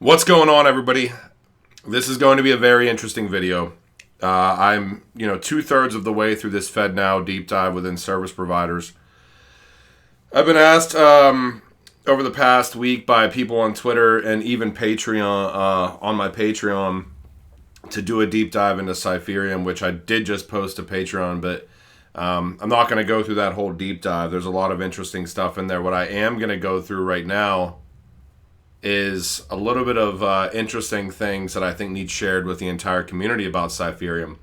What's going on, everybody? This is going to be a very interesting video. I'm, 2/3 of the way through this FedNow deep dive within service providers. I've been asked over the past week by people on Twitter and even Patreon, on my Patreon, to do a deep dive into Cypherium, which I did just post to Patreon, but I'm not going to go through that whole deep dive. There's a lot of interesting stuff in there. What I am going to go through right now is a little bit of interesting things that I think need shared with the entire community about Cypherium.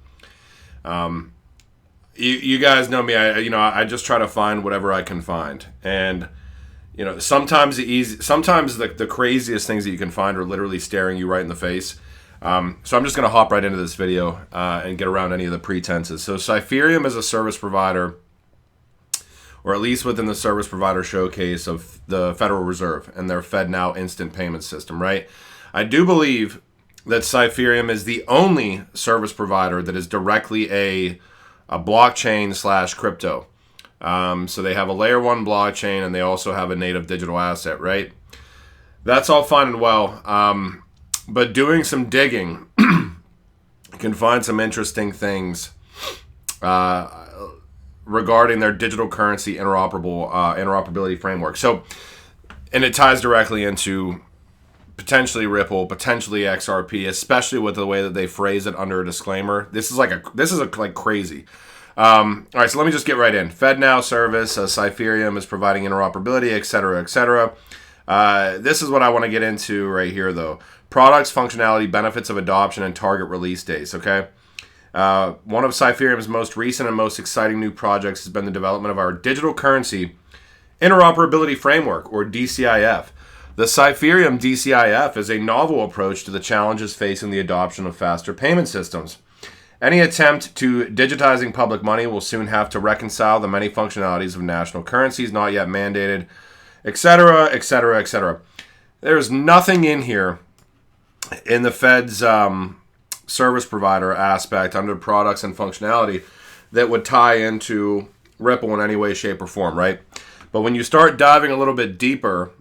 You guys know me. I just try to find whatever I can find, and sometimes the craziest things that you can find are literally staring you right in the face. So I'm just going to hop right into this video and get around any of the pretenses. So Cypherium is a service provider, or at least within the service provider showcase of the Federal Reserve and their FedNow instant payment system, right? I do believe that Cypherium is the only service provider that is directly a blockchain / crypto. So they have a layer 1 blockchain and they also have a native digital asset, right? That's all fine and well. But doing some digging, you can find some interesting things regarding their digital currency interoperability framework. So, and it ties directly into potentially Ripple, potentially XRP, especially with the way that they phrase it under a disclaimer. This is like crazy. All right, so let me just get right in. FedNow service, Cypherium is providing interoperability, etc., etc. This is what I want to get into right here, though. Products, functionality, benefits of adoption, and target release dates, okay? One of Cypherium's most recent and most exciting new projects has been the development of our digital currency interoperability framework, or DCIF. The Cypherium DCIF is a novel approach to the challenges facing the adoption of faster payment systems. Any attempt to digitizing public money will soon have to reconcile the many functionalities of national currencies not yet mandated, etc., etc., etc. There's nothing in here in the Fed's service provider aspect under products and functionality that would tie into Ripple in any way, shape, or form, right? But when you start diving a little bit deeper,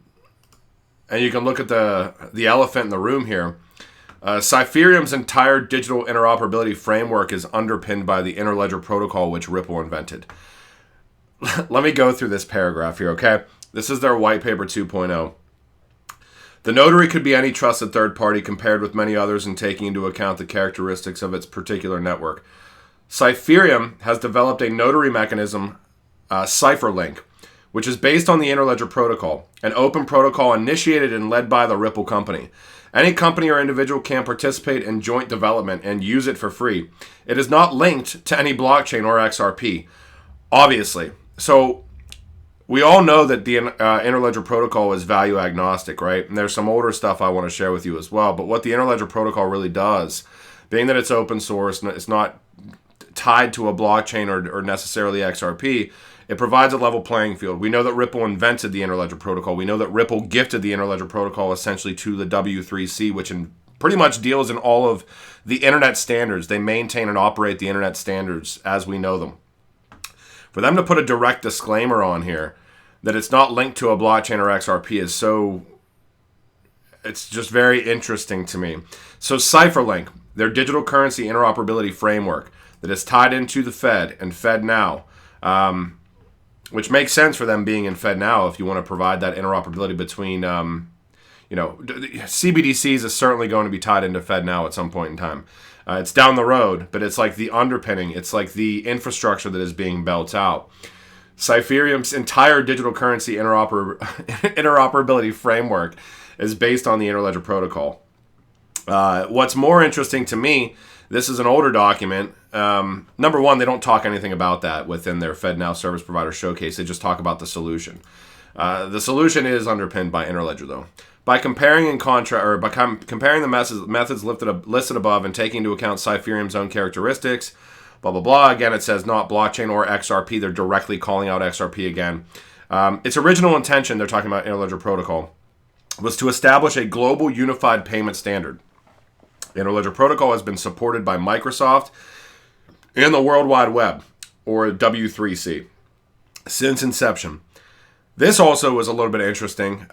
and you can look at the elephant in the room here, Cypherium's entire digital interoperability framework is underpinned by the INTERLEDGER protocol, which Ripple invented. Let me go through this paragraph here, okay? This is their white paper 2.0. The notary could be any trusted third party compared with many others in taking into account the characteristics of its particular network. Cypherium has developed a notary mechanism, CipherLink, which is based on the INTERLEDGER protocol, an open protocol initiated and led by the Ripple company. Any company or individual can participate in joint development and use it for free. It is not linked to any blockchain or XRP, obviously. So we all know that the INTERLEDGER protocol is value agnostic, right? And there's some older stuff I want to share with you as well. But what the INTERLEDGER protocol really does, being that it's open source, it's not tied to a blockchain or necessarily XRP, it provides a level playing field. We know that Ripple invented the INTERLEDGER protocol. We know that Ripple gifted the INTERLEDGER protocol essentially to the W3C, which pretty much deals in all of the internet standards. They maintain and operate the internet standards as we know them. For them to put a direct disclaimer on here that it's not linked to a blockchain or XRP it's just very interesting to me. So CipherLink, their digital currency interoperability framework that is tied into the Fed and FedNow, which makes sense for them being in FedNow if you want to provide that interoperability between, CBDCs is certainly going to be tied into FedNow at some point in time. It's down the road, but it's like the underpinning. It's like the infrastructure that is being built out. Cypherium's entire digital currency interoperability framework is based on the INTERLEDGER protocol. What's more interesting to me, this is an older document. Number one, they don't talk anything about that within their FedNow service provider showcase. They just talk about the solution. The solution is underpinned by INTERLEDGER, though. By comparing comparing the methods listed above and taking into account Cypherium's own characteristics, blah, blah, blah. Again, it says not blockchain or XRP. They're directly calling out XRP again. Its original intention, they're talking about INTERLEDGER protocol, was to establish a global unified payment standard. INTERLEDGER protocol has been supported by Microsoft and the World Wide Web, or W3C, since inception. This also was a little bit interesting.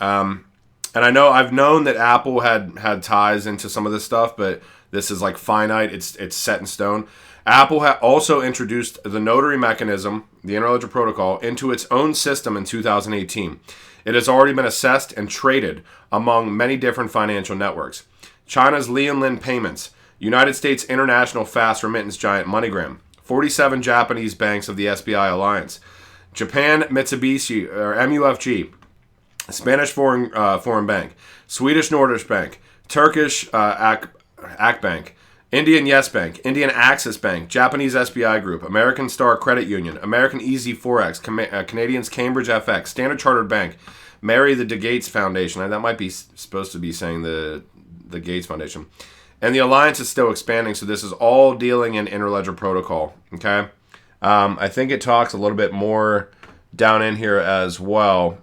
And I know I've known that Apple had ties into some of this stuff, but this is like finite. It's set in stone. Apple also introduced the notary mechanism, the Interledger protocol, into its own system in 2018. It has already been assessed and traded among many different financial networks. China's Lianlin Payments, United States international fast remittance giant MoneyGram, 47 Japanese banks of the SBI Alliance, Japan Mitsubishi or MUFG, Spanish foreign bank, Swedish Nordisk Bank, Turkish Akbank, Indian Yes Bank, Indian Axis Bank, Japanese SBI Group, American Star Credit Union, American Easy Forex, Canadians Cambridge FX, Standard Chartered Bank, Mary the Gates Foundation. That might be supposed to be saying the Gates Foundation. And the alliance is still expanding, so this is all dealing in Interledger protocol. Okay, I think it talks a little bit more down in here as well.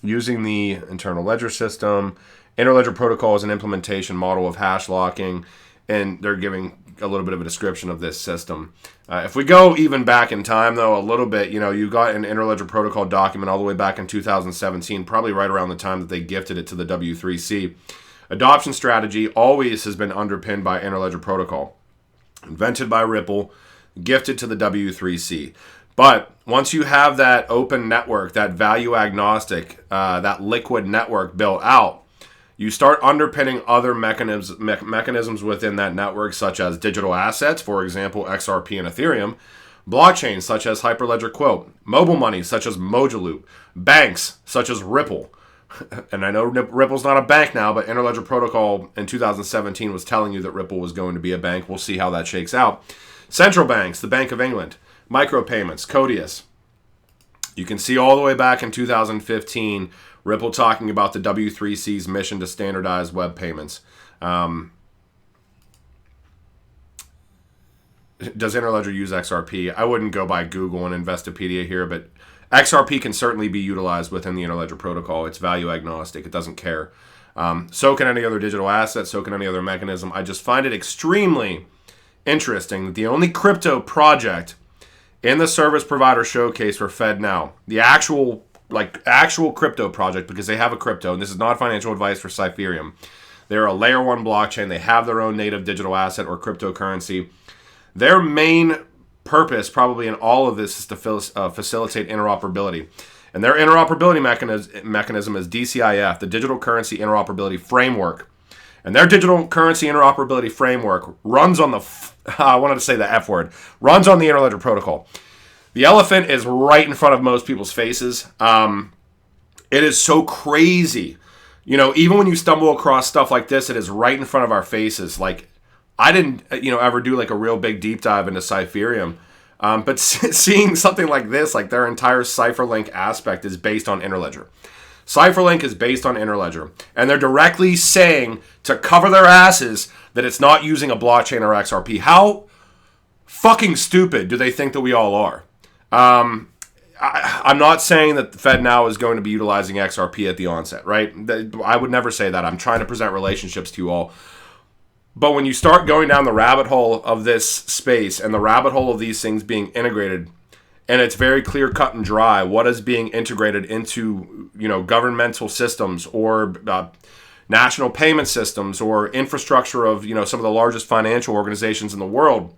Using the internal ledger system, Interledger protocol is an implementation model of hash locking, and they're giving a little bit of a description of this system. If we go even back in time, though, a little bit, you got an Interledger protocol document all the way back in 2017, probably right around the time that they gifted it to the W3C. Adoption strategy always has been underpinned by Interledger protocol, invented by Ripple, gifted to the W3C. But once you have that open network, that value agnostic, that liquid network built out, you start underpinning other mechanisms within that network, such as digital assets, for example, XRP and Ethereum, blockchains such as Hyperledger Quote, mobile money such as Mojaloop, banks such as Ripple. And I know Ripple's not a bank now, but Interledger Protocol in 2017 was telling you that Ripple was going to be a bank. We'll see how that shakes out. Central banks, the Bank of England, micropayments, Codius. You can see all the way back in 2015, Ripple talking about the W3C's mission to standardize web payments. Does Interledger use XRP? I wouldn't go by Google and Investopedia here, but XRP can certainly be utilized within the Interledger protocol. It's value agnostic. It doesn't care. So can any other digital asset. So can any other mechanism. I just find it extremely interesting that the only crypto project in the service provider showcase for FedNow, the actual crypto project, because they have a crypto, and this is not financial advice for Cypherium. They're a layer 1 blockchain. They have their own native digital asset or cryptocurrency. Their main purpose probably in all of this is to facilitate interoperability. And their interoperability mechanism is DCIF, the Digital Currency Interoperability Framework. And their digital currency interoperability framework runs on I wanted to say the F word, runs on the Interledger protocol. The elephant is right in front of most people's faces. It is so crazy. Even when you stumble across stuff like this, it is right in front of our faces. Like, I didn't, ever do like a real big deep dive into Cypherium. But seeing something like this, like their entire CipherLink aspect is based on Interledger. CipherLink is based on Interledger. And they're directly saying to cover their asses that it's not using a blockchain or XRP. How fucking stupid do they think that we all are? I'm not saying that FedNow is going to be utilizing XRP at the onset, right? I would never say that. I'm trying to present relationships to you all. But when you start going down the rabbit hole of this space and the rabbit hole of these things being integrated, and it's very clear cut and dry what is being integrated into, governmental systems or national payment systems or infrastructure of, some of the largest financial organizations in the world.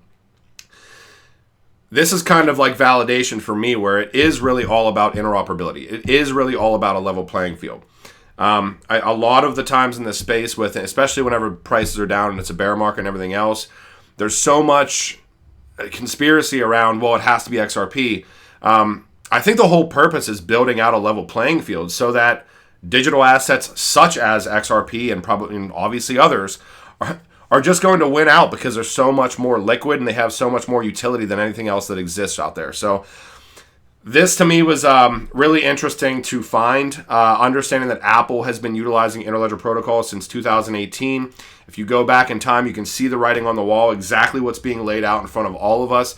This is kind of like validation for me, where it is really all about interoperability. It is really all about a level playing field. A lot of the times in this space, especially whenever prices are down and it's a bear market and everything else, there's so much conspiracy around, well, it has to be XRP. I think the whole purpose is building out a level playing field so that digital assets such as XRP and probably and obviously others are just going to win out because they're so much more liquid and they have so much more utility than anything else that exists out there. So this to me was really interesting to find, understanding that Apple has been utilizing Interledger protocol since 2018. If you go back in time, you can see the writing on the wall, exactly what's being laid out in front of all of us.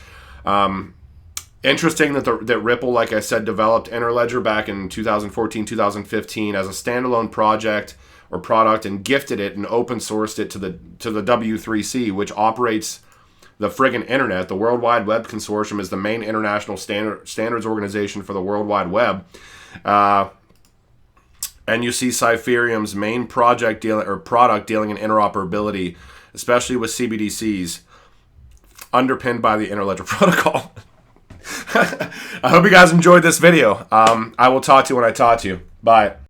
Interesting that Ripple, like I said, developed Interledger back in 2014, 2015 as a standalone project or product and gifted it and open sourced it to the W3C, which operates the friggin' internet. The World Wide Web Consortium is the main international standards organization for the World Wide Web. and you see Cypherion's main product dealing in interoperability, especially with CBDCs, underpinned by the Interledger protocol. I hope you guys enjoyed this video. I will talk to you when I talk to you. Bye.